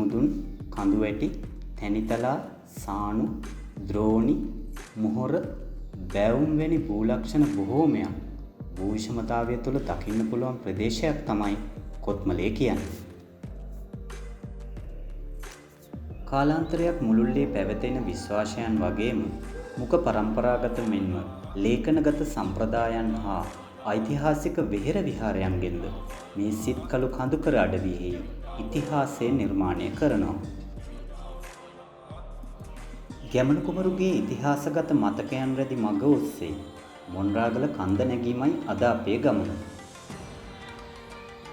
මුදුන්, කඳු වැටි, තැනිතලා, සාණු, ද්‍රෝණි, මොහොර, බැවුම් වැනි භූලක්ෂණ බොහෝමයක් භූ විෂමතාවය තුළ දකින්න පුළුවන් ප්‍රදේශයක් තමයි කොත්මලේ කියන්නේ. කාලාන්තරයක් මුළුල්ලේ පැවතෙන විශ්වාසයන් වගේම මුඛ පරම්පරාගත මෙන්ම ලේඛනගත සම්ප්‍රදායන් හා ඓතිහාසික වෙහෙර විහාරයන්ගෙන්ද මේ සිත්කලු කඳුකර අඩවියෙහි ඉතිහාසය නිර්මාණය කරනවා. ගැමුණු කුමරුගේ ඉතිහාසගත මතකයන් රැදි මඟ ඔස්සේ මොණරාගල කන්ද නැගීමයි අද අපේ ගමන.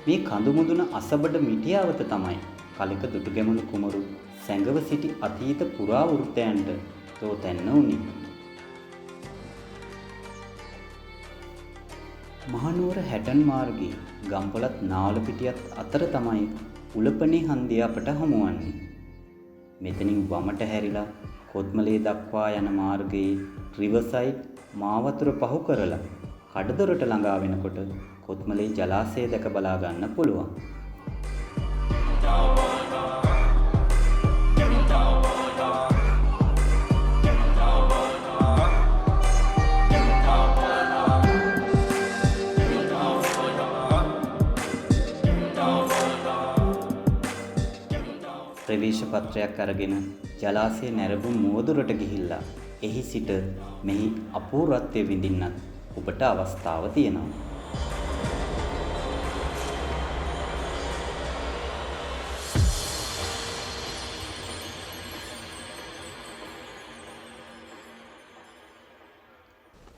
මේ කඳු මුදුන අසබඩ මිටියාවත තමයි කලික දුටුගැමුණු කුමරු සැඟව සිටි අතීත පුරාවෘත්තයන්ට තෝතැන්න වුණේ. මහනුවර හැටන් මාර්ගයේ ගම්පොලත් නාවලපිටියත් අතර තමයි උලපනේ හන්දිය අපට හමුවන්නේ. මෙතනින් වමට හැරිලා කොත්මලේ දක්වා යන මාර්ගයේ රිවර්සයිඩ් මාවතුර පහු කරලා කඩදොරට ළඟා වෙනකොට කොත්මලේ ජලාශය දැක බලා ගන්න පුළුවන්. ප්‍රවේශ පත්‍රයක් අරගෙන ජලාශය නැරඹු මුවදුරට ගිහිල්ලා එහි සිට මෙහි අපූර්වත්වය විඳින්නත් ඔබට අවස්ථාව තියෙනවා.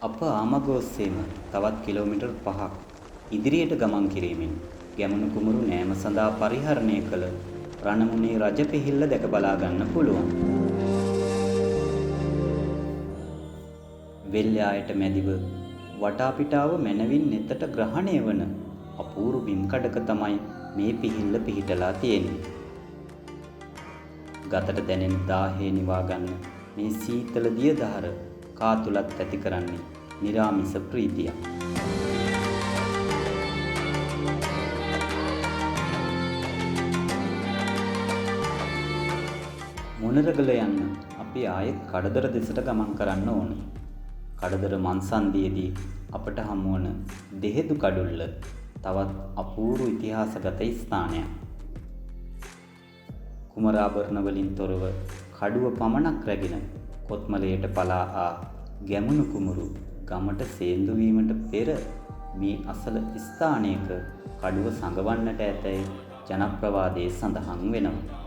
අප ආමග ඔස්සේම තවත් කිලෝමීටර් 5ක් ඉදිරියට ගමන් කිරීමෙන් ගැමුණු කුමරු නෑම සඳහා පරිහරණය කළ රණමුණේ රජපිහිල්ල දැක බලා ගන්න පුළුවන්. වෙල්යායට මැදිව වටාපිටාව මැනවින් නෙතට ග්‍රහණය වන අපූරු බිම් කඩක තමයි මේ පිහිල්ල පිහිටලා තියෙන්නේ. ගතට දැනෙන දාහේ නිවා ගන්න මේ සීතල දියදහර කා තුලත් ඇති කරන්නේ නිරාමිස ප්‍රීතියක්. මොණරගල යන්න අපි ආයෙත් කඩදර දෙසට ගමන් කරන්න ඕන. කඩදර මන්සන්දියේදී අපට හමුවන දෙහෙදු කඩුල්ල තවත් අපූර්ව ඉතිහාසගත ස්ථානයක්. කුමරාභරණ වලින් තොරව කඩුව පමණක් රැගෙන කොත්මලයට පලා ආ ගැමුණු කුමරු ගමට සේන්දු වීමට පෙර මේ අසල ස්ථානයක කඩුව සඟවන්නට ඇතැයි ජනප්‍රවාදයේ සඳහන් වෙනවා.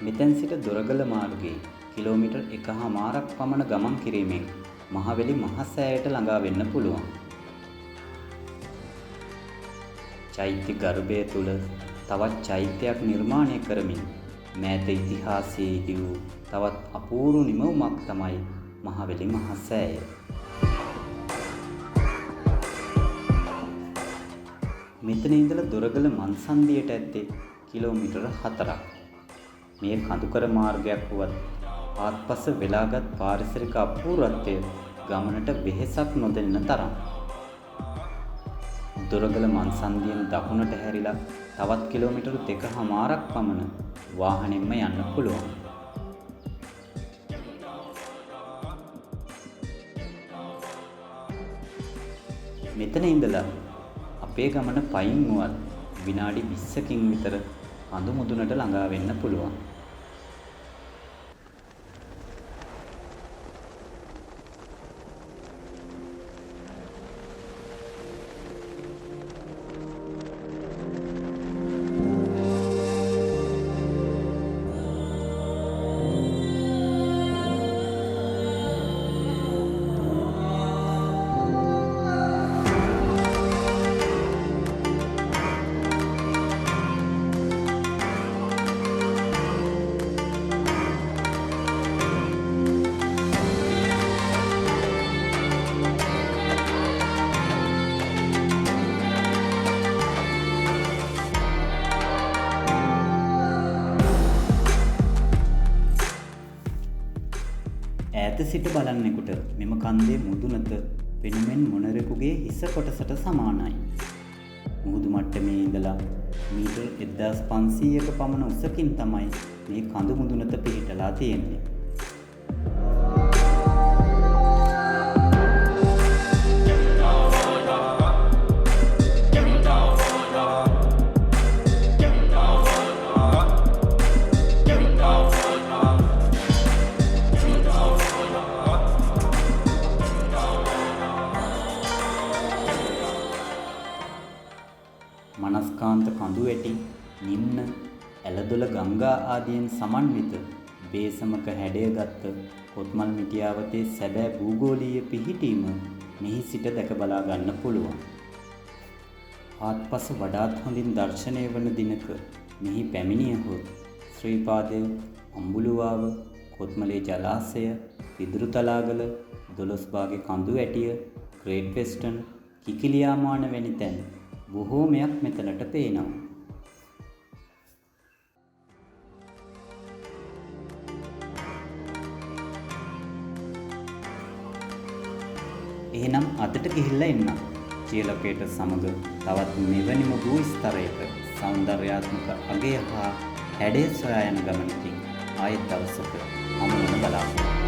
මෙතැන් සිට දොරගල මාර්ගයේ කිලෝමීටර් 1.5ක් පමණ ගමන් කිරීමෙන් මහවැලි මහසෑයට ළඟා වෙන්න පුළුවන්. චෛත්‍ය ගර්භය තුල තවත් චෛත්‍යයක් නිර්මාණය කරමින් මෑත ඉතිහාසයේ ඉදි වූ තවත් අපූර්ව නිමවුමක් තමයි මහවැලි මහසෑය. මෙතන ඉඳලා දොරගල මන්සන්දියට ඇත්තේ කිලෝමීටර 4ක්. මේ කඳුකර මාර්ගයක් වුවත් ආත්පස වෙලාගත් පාරිසරික අපූර්වත්වය ගමනට වෙහෙසක් නොදෙන්න තරම්. දොරගල මන්සන්දියෙන් දකුණට හැරිලා තවත් කිලෝමීටර් 2.5ක් පමණ වාහනෙන්ම යන්න පුළුවන්. මෙතන ඉඳලා අපේ ගමන පයින් වුවත් විනාඩි 20කින් විතර කඳු මුදුනට ළඟා වෙන්න පුළුවන්. ඈත සිට බලන්නෙකුට මෙම කන්දේ මුදුනත පෙනුමෙන් මොණරෙකුගේ හිස කොටසට සමානයි. මුහුදු මට්ටමේ ඉඳලා මීටර් 1500ක පමණ උසකින් තමයි මේ කඳු මුදුනත පිහිටලා තියෙන්නේ. මනස්කාන්ත කඳු වැටි, නිම්න, ඇලදොල ගංගා ආදියෙන් සමන්විත බේසමක හැඩයගත් කොත්මල් මිටියාවතේ සැබෑ භූගෝලීය පිහිටීම මෙහි සිට දැක බලා ගන්න පුළුවන්. ආත්පස වඩාත් හොඳින් දර්ශනය වන දිනක මෙහි පැමිණියහොත් ශ්‍රී පාදය, අම්බුලුවාව, කොත්මලේ ජලාශය, පිදුරු තලාගල, දොළොස්බාගේ කඳු වැටිය, ග්‍රේට් වෙස්ටර්න්, කිකිලියාමාන වැනි තැන් බොහෝමයක් මෙතනට පේනවා. එහෙනම් අදට ගිහිල්ලා එන්න. ජියලොකේට සමග තවත් මෙවැනිම භූ ස්තරයක සෞන්දර්යාත්මක අගය හා හැඩය සොයා යන ගමනකින් ආයෙත් දවසක හමු වෙන බලාපොරොත්තු